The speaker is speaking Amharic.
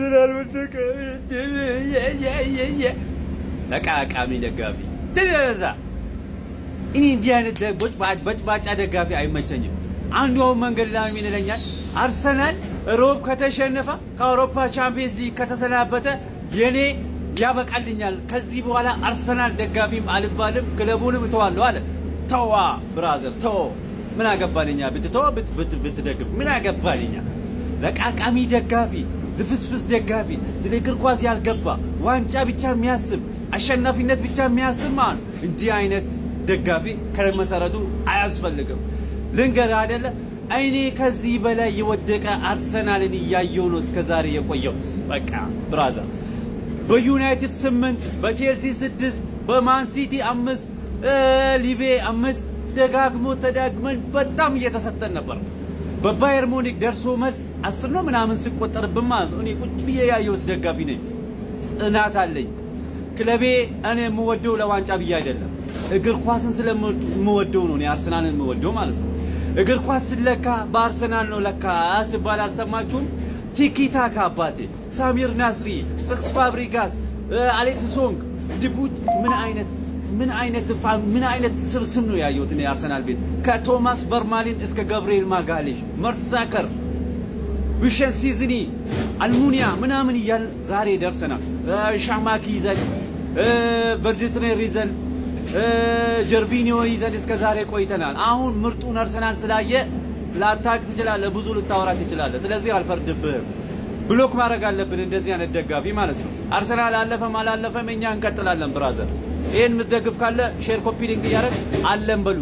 አርሰናል ወደቀ። ለቃቃሚ ደጋፊ ትደረዛ እኔ እንዲህ አይነት በጭባጫ ደጋፊ አይመቸኝም። አንዱ መንገድ ላይ ምን ይለኛል? አርሰናል ሮብ ከተሸነፈ ከአውሮፓ ቻምፒየንስ ሊግ ከተሰናበተ የኔ ያበቃልኛል። ከዚህ በኋላ አርሰናል ደጋፊም አልባልም ክለቡንም እተዋለሁ አለ። ተዋ ብራዘር ተው። ምን አገባልኛ ብትተው ብትደግፍ ምን አገባልኛ? ለቃቃሚ ደጋፊ ልፍስፍስ ደጋፊ ስለ እግር ኳስ ያልገባ ዋንጫ ብቻ የሚያስብ አሸናፊነት ብቻ የሚያስብ ማን እንዲህ አይነት ደጋፊ ከመሰረቱ አያስፈልግም። ልንገርህ አይደለ እኔ ከዚህ በላይ የወደቀ አርሰናልን እያየሁ ነው እስከዛሬ የቆየሁት። በቃ ብራዘር በዩናይትድ 8 በቼልሲ 6 በማን ሲቲ 5 ሊቬ 5 ተዳግመን በጣም እየተሰጠን ነበር። በባየር ሙኒክ ደርሶ መልስ 10 ነው ምናምን ሲቆጠርብን ማለት ነው። እኔ ቁጭ ብዬ ያየሁት ደጋፊ ነኝ። ጽናት አለኝ። ክለቤ እኔ የምወደው ለዋንጫ ብዬ አይደለም፣ እግር ኳስን ስለምወደው ነው። እኔ አርሰናልን የምወደው ማለት ነው። እግር ኳስ ስለካ በአርሰናል ነው ለካ ሲባል አልሰማችሁም? ቲኪታካ አባቴ ሳሚር ናስሪ፣ ስክስ ፋብሪጋስ፣ አሌክስ ሶንግ፣ ዲቡት ምን አይነት ስብስብ ነው ያየሁት እኔ አርሰናል ቤት ከቶማስ በርማሊን እስከ ገብርኤል ማጋሌሽ፣ መርትዛከር፣ ዊሸን ሲዝኒ፣ አልሙኒያ ምናምን እያል ዛሬ ደርሰናል። ሻማኪ ይዘን በርድትኔር ይዘን ጀርቪኒዮ ይዘን እስከ ዛሬ ቆይተናል። አሁን ምርጡን አርሰናል ስላየ ላታክ ትችላለህ፣ ብዙ ልታወራ ትችላለህ። ስለዚህ አልፈርድብህም። ብሎክ ማድረግ አለብን እንደዚህ አይነት ደጋፊ ማለት ነው። አርሰናል አለፈም አላለፈም እኛ እንቀጥላለን ብራዘር። ይሄን የምትደግፍ ካለ ሼር ኮፒ ሊንክ እያደረግ አለን በሉ።